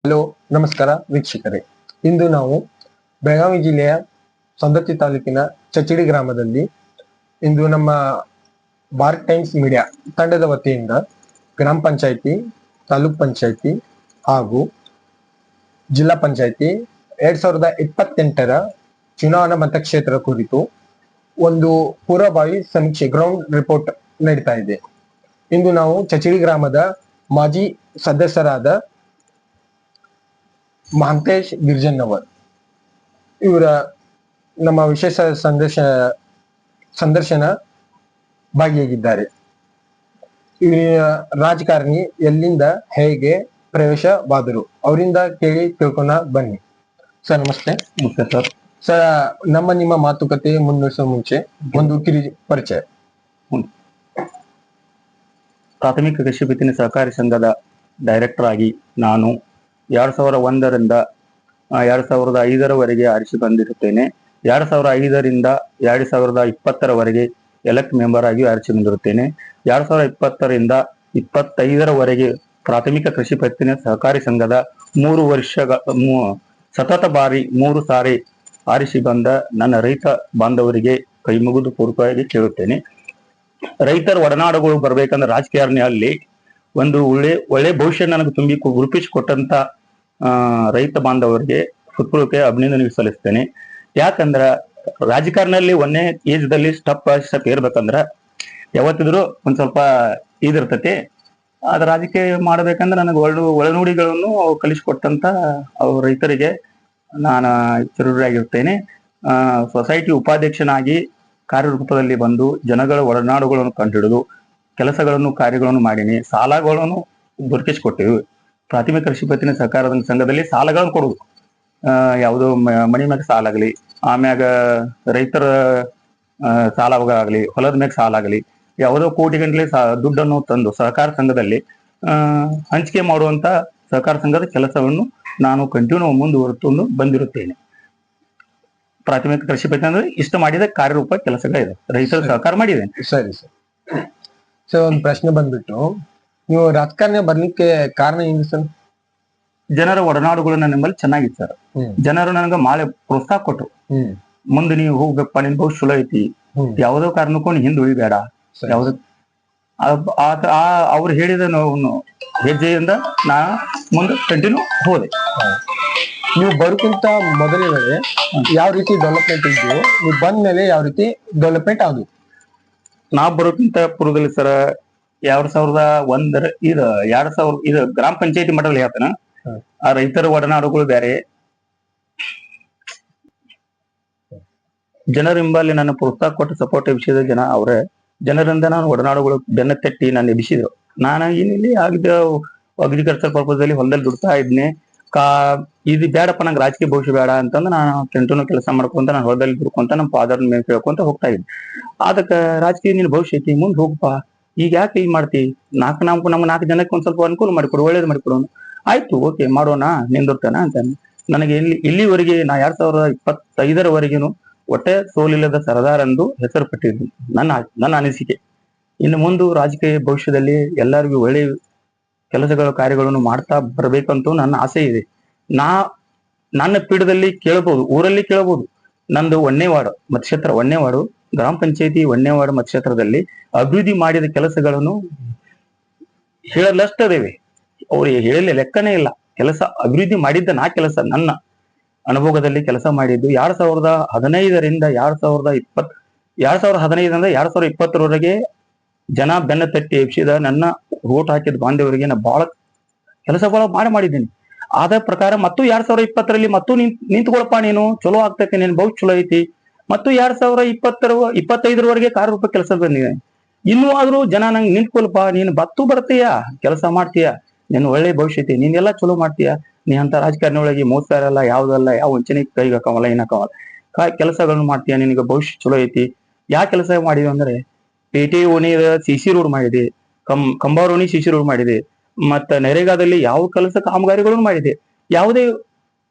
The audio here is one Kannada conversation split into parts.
ಹಲೋ, ನಮಸ್ಕಾರ ವೀಕ್ಷಕರೇ. ಇಂದು ನಾವು ಬೆಳಗಾವಿ ಜಿಲ್ಲೆಯ ಸವದತ್ತಿ ತಾಲೂಕಿನ ಚಚಡಿ ಗ್ರಾಮದಲ್ಲಿ ಇಂದು ನಮ್ಮ ಭಾರತ್ ಟೈಮ್ಸ್ ಮೀಡಿಯಾ ತಂಡದ ವತಿಯಿಂದ ಗ್ರಾಮ ಪಂಚಾಯಿತಿ, ತಾಲೂಕ್ ಪಂಚಾಯಿತಿ ಹಾಗೂ ಜಿಲ್ಲಾ ಪಂಚಾಯಿತಿ 2028ರ ಚುನಾವಣಾ ಮತಕ್ಷೇತ್ರ ಕುರಿತು ಒಂದು ಪೂರ್ವಭಾವಿ ಸಮೀಕ್ಷೆ ಗ್ರೌಂಡ್ ರಿಪೋರ್ಟ್ ನಡೀತಾ ಇದೆ. ಇಂದು ನಾವು ಚಚಡಿ ಗ್ರಾಮದ ಮಾಜಿ ಸದಸ್ಯರಾದ ಮಹಾಂತೇಶ್ ಗಿರ್ಜನ್ನವರ್ ಇವರ ನಮ್ಮ ವಿಶೇಷ ಸಂದರ್ಶನ ಭಾಗಿಯಾಗಿದ್ದಾರೆ. ರಾಜಕಾರಣಿ ಎಲ್ಲಿಂದ ಹೇಗೆ ಪ್ರವೇಶವಾದರು ಅವರಿಂದ ಕೇಳಿ ತಿಳ್ಕೊಣ ಬನ್ನಿ. ಸರ್ ನಮಸ್ತೆ. ಸರ್, ಸರ್, ನಿಮ್ಮ ಮಾತುಕತೆ ಮುನ್ನಡೆಸುವ ಮುಂಚೆ ಒಂದು ಕಿರಿ ಪರಿಚಯ. ಪ್ರಾಥಮಿಕ ಕೃಷಿ ಪತ್ತಿನ ಸಹಕಾರಿ ಸಂಘದ ಡೈರೆಕ್ಟರ್ ಆಗಿ ನಾನು 2001ರಿಂದ 2005ರವರೆಗೆ ಆರಿಸಿ ಬಂದಿರುತ್ತೇನೆ. 2005ರಿಂದ 2020ರವರೆಗೆ ಎಲೆಕ್ಟ್ ಮೆಂಬರ್ ಆಗಿ ಆರಿಸಿ ಬಂದಿರುತ್ತೇನೆ. 2020ರಿಂದ 25ರವರೆಗೆ ಪ್ರಾಥಮಿಕ ಕೃಷಿ ಪತ್ತಿನ ಸಹಕಾರಿ ಸಂಘದ 3 ವರ್ಷಗಳ ಸತತ ಬಾರಿ 3 ಸಾರಿ ಆರಿಸಿ ಬಂದ ನನ್ನ ರೈತ ಬಾಂಧವರಿಗೆ ಕೈ ಮುಗಿದು ಪೂರ್ವಕವಾಗಿ ಕೇಳುತ್ತೇನೆ. ರೈತರ ಒಡನಾಡುಗಳು ಬರ್ಬೇಕಂದ್ರೆ ರಾಜಕಾರಣಿ ಅಲ್ಲಿ ಒಂದು ಒಳ್ಳೆ ಭವಿಷ್ಯ ನನಗೆ ತುಂಬಿ ರೂಪಿಸಿಕೊಟ್ಟಂತ ರೈತ ಬಾಂಧವರಿಗೆ ಹೃತ್ಪೂರ್ವಕ ಅಭಿನಂದನೆ ಸಲ್ಲಿಸ್ತೇನೆ. ಯಾಕಂದ್ರ ರಾಜಕಾರಣದಲ್ಲಿ ಒಂದೇ ಏಜ್ದಲ್ಲಿ ಸ್ಟೆಪ್ ಏರ್ಬೇಕಂದ್ರ ಯಾವತ್ತಿದ್ರು ಒಂದ್ ಸ್ವಲ್ಪ ಇದಿರ್ತತಿ. ಅದ ರಾಜಕೀಯ ಮಾಡ್ಬೇಕಂದ್ರೆ ನನಗೆ ಒಳನುಡಿಗಳನ್ನು ಕಲಿಸಿಕೊಟ್ಟಂತ ಅವ್ರ ರೈತರಿಗೆ ನಾನು ಚಿರಋಣಿಯಾಗಿರ್ತೇನೆ. ಸೊಸೈಟಿ ಉಪಾಧ್ಯಕ್ಷನಾಗಿ ಕಾರ್ಯರೂಪದಲ್ಲಿ ಬಂದು ಜನಗಳ ಒಡನಾಡುಗಳನ್ನು ಕಂಡುಹಿಡಿದು ಕೆಲಸಗಳನ್ನು ಕಾರ್ಯಗಳನ್ನು ಮಾಡೀನಿ. ಸಾಲಗಳನ್ನು ದೊರಕಿಸಿಕೊಟ್ಟಿವಿ. ಪ್ರಾಥಮಿಕ ಕೃಷಿ ಪತ್ತಿನ ಸಹಕಾರ ಸಂಘದಲ್ಲಿ ಸಾಲಗಳನ್ನು ಕೊಡುದು, ಯಾವುದೋ ಮನಿ ಮ್ಯಾಗ ಸಾಲ ಆಗಲಿ, ಆಮ್ಯಾಗ ರೈತರ ಸಾಲವಾಗಲಿ, ಹೊಲದ ಮ್ಯಾಗ ಸಾಲ ಆಗಲಿ, ಯಾವುದೋ ಕೋಟಿ ಗಂಟಲೆ ದುಡ್ಡನ್ನು ತಂದು ಸಹಕಾರ ಸಂಘದಲ್ಲಿ ಹಂಚಿಕೆ ಮಾಡುವಂತ ಸಹಕಾರ ಸಂಘದ ಕೆಲಸವನ್ನು ನಾನು ಕಂಟಿನ್ಯೂ ಮುಂದುವರೆದು ಬಂದಿರುತ್ತೇನೆ. ಪ್ರಾಥಮಿಕ ಕೃಷಿ ಪತ್ತಿನ ಅಂದ್ರೆ ಇಷ್ಟ ಮಾಡಿದ ಕಾರ್ಯರೂಪ ಕೆಲಸಗಳಿದೆ, ರೈತರ ಸಹಕಾರ ಮಾಡಿದ್ದೇನೆ. ಸರಿ ಸರ್. ಸರ್, ಒಂದು ಪ್ರಶ್ನೆ ಬಂದ್ಬಿಟ್ಟು, ನೀವು ರಾಜಕಾರಣ ಬರ್ಲಿಕ್ಕೆ ಕಾರಣ ಏನು ಸರ್? ಜನರ ಒಡನಾಡುಗಳು ನಿಮ್ಮಲ್ಲಿ ಚೆನ್ನಾಗಿತ್ತು ಸರ್. ಜನರು ನನಗೆ ಮಾಳೆ ಪ್ರೋತ್ಸಾಹ ಕೊಟ್ಟರು. ಮುಂದೆ ನೀವು ಹೋಗ್ಬೇಕಪ್ಪ, ನಿನ್ ಬಹು ಚಲೋ ಐತಿ, ಯಾವುದೋ ಕಾರಣಕ್ಕೂ ಹಿಂದೆ ಉಳಿಬೇಡ, ಯಾವ್ದು ಅವ್ರು ಹೇಳಿದ ಹೆಜ್ಜೆಯಿಂದ ನಾ ಮುಂದೆ ಕಂಟಿನ್ಯೂ ಹೋದೆ. ನೀವು ಬರೋಕ್ಕಿಂತ ಮೊದಲೇ ಯಾವ ರೀತಿ ಡೆವಲಪ್ಮೆಂಟ್ ಇದ್ದು, ನೀವು ಬಂದ ಮೇಲೆ ಯಾವ ರೀತಿ ಡೆವಲಪ್ಮೆಂಟ್ ಆಗುದು? ನಾವ್ ಬರೋಕ್ಕಿಂತ ಪೂರ್ವದಲ್ಲಿ ಸರ 2001 ಇದು ಗ್ರಾಮ ಪಂಚಾಯತಿ ಮಟ್ಟದಲ್ಲಿ ಹೇಳ್ತಾನ. ಆ ರೈತರ ಒಡನಾಡುಗಳು ಬೇರೆ, ಜನರ ಹಿಂಬಲ್ಲಿ ನನ್ನ ಪ್ರೋತ್ಸಾಹ ಕೊಟ್ಟು ಸಪೋರ್ಟ್ ಎಬ್ಸಿದ ಜನ ಅವರೇ. ಜನರಿಂದ ನಾನು ಒಡನಾಡುಗಳು ಬೆನ್ನ ತಟ್ಟಿ ನಾನು ಎಬ್ಸಿದ್ರು. ನಾನು ಏನಿಲ್ಲಿ ಆಗಿದ್ದ ಅಗ್ರಿಕಲ್ಚರ್ ಪರ್ಪಸ್ ಅಲ್ಲಿ ಹೊಲದಲ್ಲಿ ದುಡ್ತಾ ಇದ್ನೆ. ಇದು ಬೇಡಪ್ಪ, ನಂಗೆ ರಾಜಕೀಯ ಭವಿಷ್ಯ ಬೇಡ ಅಂತಂದು ನಾನು ಕಂಟಿನ್ಯೂ ಕೆಲಸ ಮಾಡ್ಕೊಂತ ನಾನು ಹೊಲದಲ್ಲಿ ದುಡ್ಕೊಂತ ನಮ್ಮ ಫಾದರ್ ಮೇಲೆ ಕೇಳ್ಕೊಂತ ಹೋಗ್ತಾ ಇದ್ದೆ. ಅದಕ್ಕೆ ರಾಜಕೀಯ ನಿನ್ ಭವಿಷ್ಯ ಐತಿ, ಮುಂದೆ ಹೋಗಪ್ಪ, ಈಗ ಯಾಕೆ ಈಗ ಮಾಡ್ತಿ, ನಮ್ಮ 4 ಜನಕ್ಕೆ ಒಂದ್ ಸ್ವಲ್ಪ ಅನುಕೂಲ ಮಾಡಿಕೊಡು, ಒಳ್ಳೇದು ಮಾಡಿಕೊಡೋನು. ಆಯ್ತು, ಓಕೆ ಮಾಡೋಣ, ನಿಂದಿರ್ತಾನ ಅಂತ. ನನಗೆ ಇಲ್ಲಿವರೆಗೆ ನಾ 2025ರವರೆಗೇನು ಒಟ್ಟೆ ಸೋಲಿಲ್ಲದ ಸರದಾರ್ ಎಂದು ಹೆಸರು ಪಟ್ಟಿದ್ದು ನನ್ನ ಅನಿಸಿಕೆ. ಇನ್ನು ಮುಂದೆ ರಾಜಕೀಯ ಭವಿಷ್ಯದಲ್ಲಿ ಎಲ್ಲರಿಗೂ ಒಳ್ಳೆ ಕೆಲಸಗಳ ಕಾರ್ಯಗಳನ್ನು ಮಾಡ್ತಾ ಬರ್ಬೇಕಂತೂ ನನ್ನ ಆಸೆ ಇದೆ. ನನ್ನ ಪೀಠದಲ್ಲಿ ಕೇಳಬಹುದು, ಊರಲ್ಲಿ ಕೇಳಬಹುದು. ನಂದು ಒಣ್ಣೆವಾಡು ಮತಕ್ಷೇತ್ರ, ಒಣ್ಣೆವಾಡು ಗ್ರಾಮ ಪಂಚಾಯತಿ ಒಣ್ಣೆವಾಡು ಮತಕ್ಷೇತ್ರದಲ್ಲಿ ಅಭಿವೃದ್ಧಿ ಮಾಡಿದ ಕೆಲಸಗಳನ್ನು ಹೇಳಲಷ್ಟದೇವೆ. ಅವ್ರು ಹೇಳಲಿ ಲೆಕ್ಕನೇ ಇಲ್ಲ. ಕೆಲಸ ಅಭಿವೃದ್ಧಿ ಮಾಡಿದ್ದ ಕೆಲಸ ನನ್ನ ಅನುಭವದಲ್ಲಿ ಕೆಲಸ ಮಾಡಿದ್ದು 2015ರಿಂದ 2020ರವರೆಗೆ ಜನ ಬೆನ್ನ ತಟ್ಟಿ ಎಬ್ಸಿದ ನನ್ನ ಓಟ್ ಹಾಕಿದ ಬಾಂಧವರಿಗೆ ನಾ ಬಹಳ ಕೆಲಸಗಳು ಮಾಡಿದ್ದೀನಿ. ಆದ ಪ್ರಕಾರ ಮತ್ತು 2020ರಲ್ಲಿ ಮತ್ತು ನಿಂತ್ಕೊಳಪ್ಪ, ನೀನು ಚಲೋ ಆಗ್ತೈತಿ, ನೀನ್ ಬಹು ಚಲೋ ಐತಿ. ಮತ್ತು 2025ರವರೆಗೆ ಕಾರ್ಯರೂಪ ಕೆಲಸ ಬಂದಿದೆ. ಇನ್ನೂ ಆದ್ರೂ ಜನ ನಂಗೆ ನಿಂತ್ಕೊಲ್ಪ, ನೀನು ಬರ್ತೀಯ, ಕೆಲಸ ಮಾಡ್ತೀಯ, ನೀನು ಒಳ್ಳೆ ಭವಿಷ್ಯ ಐತಿ, ನೀನೆಲ್ಲ ಚಲೋ ಮಾಡ್ತೀಯ, ನೀ ಅಂತ ರಾಜಕಾರಣಿ ಒಳಗೆ ಮೋಸ ಇರಲ್ಲ, ಯಾವ್ದಲ್ಲ, ಯಾವ ವಂಚನೆ ಕೈಗೆ ಹಾಕವಲ್ಲ, ಏನಕ್ಕವಲ್ಲ, ಕೆಲಸಗಳನ್ನು ಮಾಡ್ತೀಯ, ನಿನಗೆ ಭವಿಷ್ಯ ಚಲೋ ಐತಿ. ಯಾವ ಕೆಲಸ ಮಾಡಿದೆ ಅಂದ್ರೆ, ಪೇಟೆ ಓಣಿಯ ಸಿಸಿ ರೋಡ್ ಮಾಡಿದೆ, ಕಂಬಾರೋಣಿ ಸಿಸಿ ರೋಡ್ ಮಾಡಿದೆ, ಮತ್ತ ನರೇಗಾದಲ್ಲಿ ಯಾವ ಕೆಲಸ ಕಾಮಗಾರಿಗಳನ್ನು ಮಾಡಿದೆ. ಯಾವುದೇ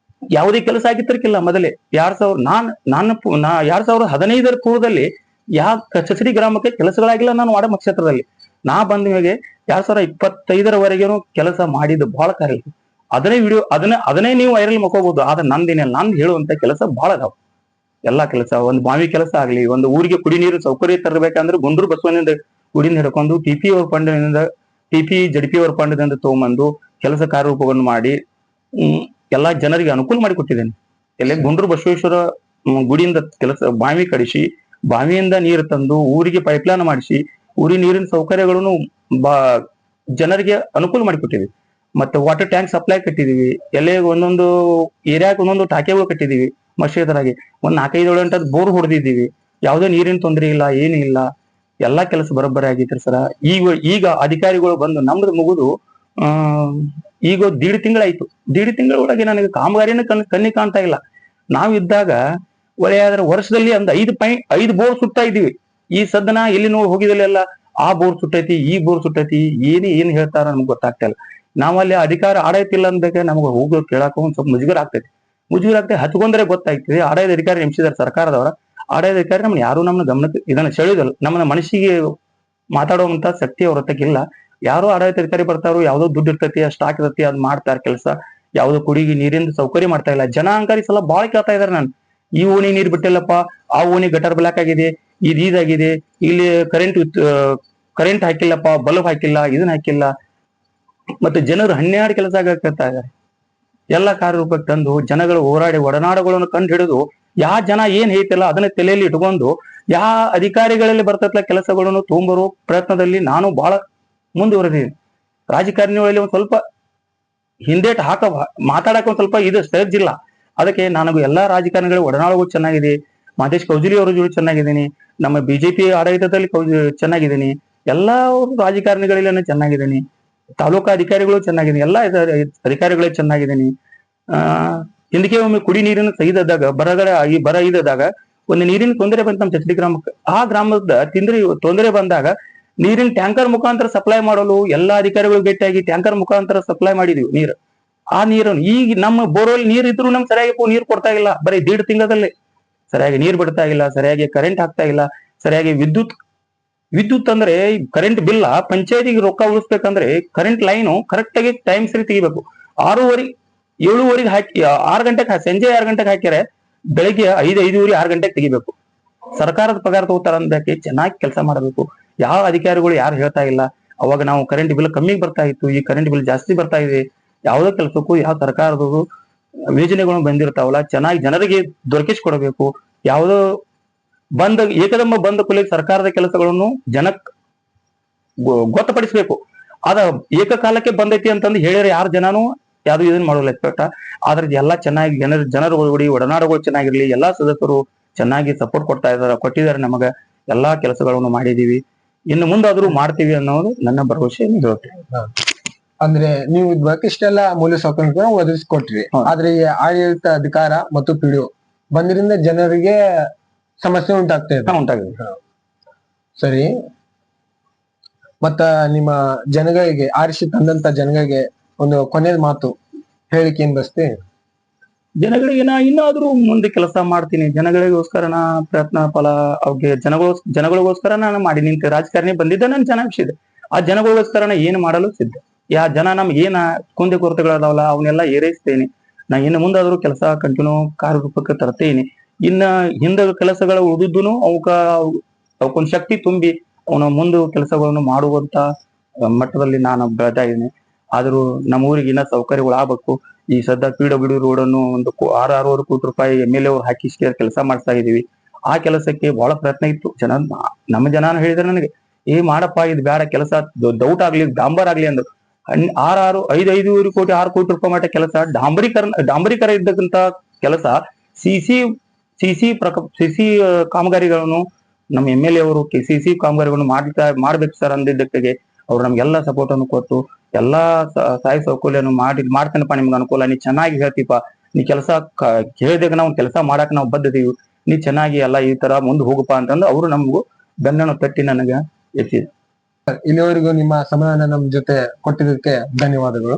ಕೆಲಸ ಆಗಿತ್ತಿರಕಿಲ್ಲ ಮೊದಲೇ. 2015ರ ಪೂರ್ವದಲ್ಲಿ ಯಾವ ಚಚಡಿ ಗ್ರಾಮಕ್ಕೆ ಕೆಲಸಗಳಾಗಿಲ್ಲ ನಾನು ವಾಡ ಮತಕ್ಷೇತ್ರದಲ್ಲಿ. ನಾ ಬಂದ ಮೇಲೆ 2025ರವರೆಗೇನು ಕೆಲಸ ಮಾಡಿದ್ದು ಬಹಳ ಕಾರ್ಯ. ಅದನ್ನೇ ನೀವು ವೈರಲ್ ಮಾಡ್ಕೋಬಹುದು. ಆದ್ರೆ ನಂದೇನಿಲ್ಲ, ನಂದು ಹೇಳುವಂತ ಕೆಲಸ ಬಹಳ ಅದಾವ. ಎಲ್ಲಾ ಕೆಲಸ, ಒಂದು ಬಾವಿ ಕೆಲಸ ಆಗ್ಲಿ, ಒಂದು ಊರಿಗೆ ಕುಡಿ ನೀರು ಸೌಕರ್ಯ ತರಬೇಕಂದ್ರೆ ಗುಂಡ್ರು ಬಸವನಿಂದ ಗುಡಿಯಿಂದ ಹಿಡ್ಕೊಂಡು ಟಿಪಿ ಅವ್ರ ಫಂಡ್ನಿಂದ ಜಡಿಪಿ ಅವ್ರ ಫಂಡ್ದಿಂದ ತಗೊಂಬಂದು ಕೆಲಸ ಕಾರ್ಯರೂಪವನ್ನು ಮಾಡಿ ಎಲ್ಲಾ ಜನರಿಗೆ ಅನುಕೂಲ ಮಾಡಿ ಕೊಟ್ಟಿದ್ದೇನೆ. ಎಲ್ಲೇ ಗುಂಡ್ರು ಬಸವೇಶ್ವರ ಗುಡಿಯಿಂದ ಕೆಲಸ ಬಾವಿ ಕಡಿಸಿ, ಬಾವಿಯಿಂದ ನೀರು ತಂದು ಊರಿಗೆ ಪೈಪ್ಲೈನ್ ಮಾಡಿಸಿ, ಊರಿ ನೀರಿನ ಸೌಕರ್ಯಗಳನ್ನು ಜನರಿಗೆ ಅನುಕೂಲ ಮಾಡಿಕೊಟ್ಟಿದ್ವಿ. ಮತ್ತೆ ವಾಟರ್ ಟ್ಯಾಂಕ್ ಸಪ್ಲೈ ಕಟ್ಟಿದೀವಿ. ಎಲ್ಲೇ ಒಂದೊಂದು ಏರಿಯಾಕ್ ಒಂದೊಂದು ಟಾಕೆಗಳು ಕಟ್ಟಿದೀವಿ. ಮಶೀದರಾಗಿ ಒಂದ್ 4-5 ಗಂಟೆ ಬೋರ್ ಹೊಡೆದಿದ್ದೀವಿ. ಯಾವುದೇ ನೀರಿನ ತೊಂದರೆ ಇಲ್ಲ, ಏನು ಇಲ್ಲ. ಎಲ್ಲಾ ಕೆಲಸ ಬರೋಬ್ಬರಿ ಆಗೈತ್ರಿ ಸರ. ಈಗ ಅಧಿಕಾರಿಗಳು ಬಂದು ನಮ್ದು ಮುಗಿದು ಈಗ 1.5 ತಿಂಗಳಾಯ್ತು. 1.5 ತಿಂಗಳ ಒಳಗೆ ನನಗೆ ಕಾಮಗಾರಿನ ಕಣ್ಣಿಗೆ ಕಾಣ್ತಾ ಇಲ್ಲ. ನಾವ್ ಇದ್ದಾಗ ಒಳ್ಳೆಯಾದ್ರೆ ವರ್ಷದಲ್ಲಿ ಒಂದು 5 ಬೋರ್ ಸುತ್ತಾ ಇದೀವಿ. ಈ ಸದನ ಎಲ್ಲಿ ನೋಡಿ ಹೋಗಿದಲ್ಲೆಲ್ಲ ಆ ಬೋರ್ ಸುಟ್ಟೈತಿ, ಈ ಬೋರ್ ಸುಟ್ಟೈತಿ, ಏನ್ ಹೇಳ್ತಾರ ನಮ್ಗೆ ಗೊತ್ತಾಗ್ತಾ ಇಲ್ಲ. ನಾವಲ್ಲಿ ಅಧಿಕಾರ ಆಡಳಿತ ಇಲ್ಲ ಅಂದ್ಬೇಕಾದ್ರೆ ನಮ್ಗೆ ಹೋಗೋದು ಕೇಳಾಕ ಒಂದ್ ಸ್ವಲ್ಪ ಮುಜುಗರ ಆಗ್ತೈತಿ. ಹಚ್ಕೊಂಡ್ರೆ ಗೊತ್ತಾಗ್ತದೆ. ಆಡಳಿತ ಅಧಿಕಾರಿ ನೇಮಿಸಿದಾರೆ ಸರ್ಕಾರದವರ. ಆಡಳಿತ ಅಧಿಕಾರಿ ನಮ್ಗೆ ಯಾರು ನಮ್ಮ ಗಮನಕ್ಕೆ ಇದನ್ನ ಸೆಳೆಯೋದಲ್ಲ. ನಮ್ಮ ಮನಸ್ಸಿಗೆ ಮಾತಾಡುವಂತ ಶಕ್ತಿ ಅವ್ರ ಹತ್ತಕ್ಕಿಲ್ಲ. ಯಾರೋ ಆಡಳಿತ ಅಧಿಕಾರಿ ಬರ್ತಾರೋ, ಯಾವ್ದೋ ದುಡ್ಡು ಇರ್ತೈತಿ, ಸ್ಟಾಕ್ ಇರ್ತೈತಿ, ಅದ್ ಮಾಡ್ತಾರ ಕೆಲಸ. ಯಾವ್ದೋ ಕುಡಿಗೆ ನೀರಿಂದ ಸೌಕರ್ಯ ಮಾಡ್ತಾ ಇಲ್ಲ. ಜನ ಅಂಕಾರಿ ಸಲ ಬಾಳ ಕೇಳ್ತಾ ಇದಾರೆ. ನಾನು ಈ ಓಣಿ ನೀರ್ ಬಿಟ್ಟಿಲ್ಲಪ್ಪ, ಆ ಓಣಿ ಗಟರ್ ಬ್ಲಾಕ್ ಆಗಿದೆ, ಇದಾಗಿದೆ, ಇಲ್ಲಿ ಕರೆಂಟ್ ಹಾಕಿಲ್ಲಪ್ಪ, ಬಲ್ಬ್ ಹಾಕಿಲ್ಲ, ಇದನ್ನ ಹಾಕಿಲ್ಲ. ಮತ್ತೆ ಜನರು 12 ಕೆಲಸ ಕೇಳ್ತಾ ಇದಾರೆ. ಎಲ್ಲ ಕಾರ್ಯರೂಪಕ್ಕೆ ತಂದು ಜನಗಳು ಹೋರಾಡಿ ಒಡನಾಡಗಳನ್ನು ಕಂಡು ಹಿಡಿದು ಯಾವ ಜನ ಏನ್ ಹೇಳ್ತಿಲ್ಲ ಅದನ್ನ ತಲೆಯಲ್ಲಿ ಇಟ್ಕೊಂಡು ಯಾವ ಅಧಿಕಾರಿಗಳಲ್ಲಿ ಬರ್ತೈತಲ್ಲ ಕೆಲಸಗಳನ್ನು ತುಂಬರೋ ಪ್ರಯತ್ನದಲ್ಲಿ ನಾನು ಬಹಳ ಮುಂದುವರೆದಿದ್ದೀನಿ. ರಾಜಕಾರಣಿಗಳಲ್ಲಿ ಒಂದ್ ಸ್ವಲ್ಪ ಹಿಂದೇಟ್ ಮಾತಾಡಕ್ ಒಂದ್ ಸ್ವಲ್ಪ ಇದು ಸಹಜಿಲ್ಲ. ಅದಕ್ಕೆ ನನಗೂ ಎಲ್ಲಾ ರಾಜಕಾರಣಿಗಳ ಒಡನಾಡಗಳು ಚೆನ್ನಾಗಿದೆ. ಮಹೇಶ್ ಕೌಜಲಿ ಅವರ ಜೊತೆ ಚೆನ್ನಾಗಿದ್ದೀನಿ. ನಮ್ಮ ಬಿಜೆಪಿ ಆಡಳಿತದಲ್ಲಿ ಚೆನ್ನಾಗಿದ್ದೀನಿ. ಎಲ್ಲಾ ರಾಜಕಾರಣಿಗಳಲ್ಲಿ ಚೆನ್ನಾಗಿದ್ದೀನಿ. ತಾಲೂಕಾ ಅಧಿಕಾರಿಗಳು ಚೆನ್ನಾಗಿದ್ದೀನಿ. ಎಲ್ಲಾ ಅಧಿಕಾರಿಗಳೇ ಚೆನ್ನಾಗಿದ್ದೀನಿ. ಹಿಂದಕ್ಕೆ ಒಮ್ಮೆ ಕುಡಿ ನೀರಿನ ಸಹಿದಾಗ ಬರ ಇದ್ದಾಗ ಒಂದು ನೀರಿನ ತೊಂದರೆ ಬಂತು ನಮ್ಮ ಚಚಡಿ ಗ್ರಾಮಕ್ಕೆ. ಆ ಗ್ರಾಮದ ತೊಂದರೆ ಬಂದಾಗ ನೀರಿನ ಟ್ಯಾಂಕರ್ ಮುಖಾಂತರ ಸಪ್ಲೈ ಮಾಡಲು ಎಲ್ಲಾ ಅಧಿಕಾರಿಗಳು ಭೇಟಿಯಾಗಿ ಟ್ಯಾಂಕರ್ ಮುಖಾಂತರ ಸಪ್ಲೈ ಮಾಡಿದೀವಿ ನೀರು. ಆ ನೀರನ್ನು ಈಗ ನಮ್ಮ ಬೋರ್ವೆಲ್ ನೀರ್ ಇದ್ರು ನಮ್ಗೆ ಸರಿಯಾಗಿ ನೀರು ಕೊಡ್ತಾ ಇಲ್ಲ. ಬರೀ 1.5 ತಿಂಗಳಲ್ಲೇ ಸರಿಯಾಗಿ ನೀರ್ ಬಿಡ್ತಾ ಇಲ್ಲ, ಸರಿಯಾಗಿ ಕರೆಂಟ್ ಹಾಕ್ತಾ ಇಲ್ಲ, ಸರಿಯಾಗಿ ವಿದ್ಯುತ್ ಅಂದ್ರೆ ಕರೆಂಟ್ ಬಿಲ್ ಪಂಚಾಯತಿಗೆ ರೊಕ್ಕ ಉಳಿಸ್ಬೇಕಂದ್ರೆ ಕರೆಂಟ್ ಲೈನು ಕರೆಕ್ಟ್ ಆಗಿ ಟೈಮ್ ಸರಿ ತೆಗಿಬೇಕು. 7:30 ಹಾಕಿ 6 ಗಂಟೆಗೆ ಸಂಜೆ 6 ಗಂಟೆಗೆ ಹಾಕ್ಯಾರೆ ಬೆಳಿಗ್ಗೆ 5:05 6 ಗಂಟೆಗೆ ತೆಗಿಬೇಕು. ಸರ್ಕಾರದ ಪಗಾರ ತಗೋತಾರ ಅಂದಕ್ಕೆ ಚೆನ್ನಾಗಿ ಕೆಲಸ ಮಾಡಬೇಕು. ಯಾವ ಅಧಿಕಾರಿಗಳು ಯಾರು ಹೇಳ್ತಾ ಇಲ್ಲ. ಅವಾಗ ನಾವು ಕರೆಂಟ್ ಬಿಲ್ ಕಮ್ಮಿ ಬರ್ತಾ ಇತ್ತು, ಈ ಕರೆಂಟ್ ಬಿಲ್ ಜಾಸ್ತಿ ಬರ್ತಾ ಇದೆ. ಯಾವುದೋ ಕೆಲಸಕ್ಕೂ ಯಾವ ಸರ್ಕಾರದವರು ಯೋಜನೆಗಳು ಬಂದಿರ್ತಾವಲ್ಲ ಚೆನ್ನಾಗಿ ಜನರಿಗೆ ದೊರಕಿಸಿಕೊಡಬೇಕು. ಯಾವುದೋ ಏಕದಮ್ಮ ಬಂದ ಕೂಡಲೇ ಸರ್ಕಾರದ ಕೆಲಸಗಳನ್ನು ಜನಕ್ ಗೊತ್ತುಪಡಿಸಬೇಕು. ಅದ ಏಕಕಾಲಕ್ಕೆ ಬಂದೈತಿ ಅಂತಂದು ಹೇಳಿದ್ರೆ ಯಾರು ಜನನು ಯಾರು ಇದನ್ನ ಮಾಡೋಲ್ಲ ಎಕ್ಸ್ಪೆಕ್ಟ್. ಆದ್ರೆ ಎಲ್ಲ ಚೆನ್ನಾಗಿ ಜನರ ಒಡನಾಡಗಳು ಚೆನ್ನಾಗಿರ್ಲಿ. ಎಲ್ಲಾ ಸದಸ್ಯರು ಚೆನ್ನಾಗಿ ಸಪೋರ್ಟ್ ಕೊಟ್ಟಿದ್ದಾರೆ ನಮಗ. ಎಲ್ಲಾ ಕೆಲಸಗಳನ್ನು ಮಾಡಿದೀವಿ. ಇನ್ನು ಮುಂದಾದ್ರೂ ಮಾಡ್ತೀವಿ ಅನ್ನೋದು ನನ್ನ ಭರವಸೆ ಹೇಳ್ತೀನಿ. ಅಂದ್ರೆ ನೀವು ಇಷ್ಟೆಲ್ಲ ಮೂಲ ಸೌಕರ್ಯ ಒದಗಿಸ್ಕೊಟ್ರಿ. ಆದ್ರೆ ಈ ಆಡಳಿತ ಅಧಿಕಾರ ಮತ್ತು ಪಿಡಿಒ ಬಂದ್ರಿಂದ ಜನರಿಗೆ ಸಮಸ್ಯೆ ಉಂಟಾಗಿದೆ. ಸರಿ, ಮತ್ತ ನಿಮ್ಮ ಜನಗಳಿಗೆ ಆರಿಸಿ ತಂದಂತ ಜನಗಳಿಗೆ ಒಂದು ಕೊನೆಯ ಮಾತು ಹೇಳಿಕೆ ಏನ್ ಬಸ್ತಿ? ಜನಗಳಿಗೆ ನಾ ಇನ್ನಾದ್ರೂ ಮುಂದೆ ಕೆಲಸ ಮಾಡ್ತೀನಿ. ಜನಗಳಿಗೋಸ್ಕರ ನಾ ಪ್ರಯತ್ನ ಫಲ ಅವ್ರಿಗೆ ಜನಗಳಿಗೋಸ್ಕರ ನಾನು ಮಾಡಿ ನಿಂತೆ. ರಾಜಕಾರಣಿ ಬಂದಿದ್ದ ನನ್ ಜನ ವಿಷಯ ಆ ಜನಗಳಿಗೋಸ್ಕರ ನಾ ಏನ್ ಮಾಡಲು ಸಿದ್ಧ. ಜನ ನಮ್ಗೆ ಏನ ಕುಂದೆ ಕೊರತೆಗಳದಾವಲ್ಲ ಅವನ್ನೆಲ್ಲ ಏರೈಸ್ತೇನೆ. ನಾ ಇನ್ನು ಮುಂದಾದ್ರೂ ಕೆಲಸ ಕಂಟಿನ್ಯೂ ಕಾರ್ಯರೂಪಕ್ಕೆ ತರ್ತೇನೆ. ಇನ್ನ ಹಿಂದ ಕೆಲಸಗಳ ಉಳಿದುನು ಅವಕ್ಕೊಂದು ಶಕ್ತಿ ತುಂಬಿ ಅವನ ಮುಂದೆ ಕೆಲಸಗಳನ್ನು ಮಾಡುವಂತ ಮಟ್ಟದಲ್ಲಿ ನಾನು ಬೆಳ್ತಾ ಇದ್ದೀನಿ. ಆದ್ರೂ ನಮ್ಮ ಊರಿಗೆ ಇನ್ನ ಸೌಕರ್ಯಗಳು ಆಗ್ಬೇಕು. ಈ ಸದ್ಯ PWD ರೋಡ್ ಅನ್ನು ಒಂದು 6-6.5 ಕೋಟಿ ರೂಪಾಯಿ MLA ಅವ್ರು ಹಾಕಿ ಕೆಲಸ ಮಾಡಿಸ್ತಾ ಇದೀವಿ. ಆ ಕೆಲಸಕ್ಕೆ ಬಹಳ ಪ್ರಯತ್ನ ಇತ್ತು. ನಮ್ಮ ಜನ ಹೇಳಿದ್ರೆ ನನಗೆ ಮಾಡಪ್ಪ ಇದು ಬೇಡ ಕೆಲಸ, ಡೌಟ್ ಆಗ್ಲಿ, ಡಾಂಬರ್ ಆಗ್ಲಿ ಅಂದ್ರು. 5 ಕೋಟಿ 6 ಕೋಟಿ ರೂಪಾಯಿ ಮಟ್ಟ ಕೆಲಸ ಡಾಂಬರೀಕರ ಇದ್ದಕ್ಕಂತ ಕೆಲಸ ಸಿಸಿ ಕಾಮಗಾರಿಗಳನ್ನು ನಮ್ಮ MLA ಅವರು ಸಿಸಿ ಕಾಮಗಾರಿಗಳನ್ನು ಮಾಡ್ಬೇಕು ಸರ್ ಅಂದಿದ್ದಕ್ಕೆ ಅವ್ರು ನಮ್ಗೆಲ್ಲಾ ಸಪೋರ್ಟ್ ಅನ್ನು ಕೊಟ್ಟು ಎಲ್ಲಾ ಸಹಾಯ ಸೌಕರ್ಯನು ಮಾಡ್ತೇನಪ್ಪ, ನಿಮ್ಗೆ ಅನುಕೂಲ, ನೀ ಚೆನ್ನಾಗಿ ಹೇಳ್ತೀಪ, ನೀ ಕೆಲಸ ಹೇಳಿದಾಗ ನಾವು ಕೆಲಸ ಮಾಡಕ್ ನಾವು ಬದ್ಧದೀವಿ, ನೀ ಚೆನ್ನಾಗಿ ಎಲ್ಲ ಈ ತರ ಮುಂದೆ ಹೋಗಪ್ಪ ಅಂತಂದು ಅವರು ನಮಗೂ ಬೆನ್ನನ್ನು ತಟ್ಟಿ ನನಗೆ ಎತ್ತಿದ್ರು. ಇಲ್ಲಿವರೆಗೂ ನಿಮ್ಮ ಸಮಯನ ನಮ್ ಜೊತೆ ಕೊಟ್ಟಿದ್ದಕ್ಕೆ ಧನ್ಯವಾದಗಳು.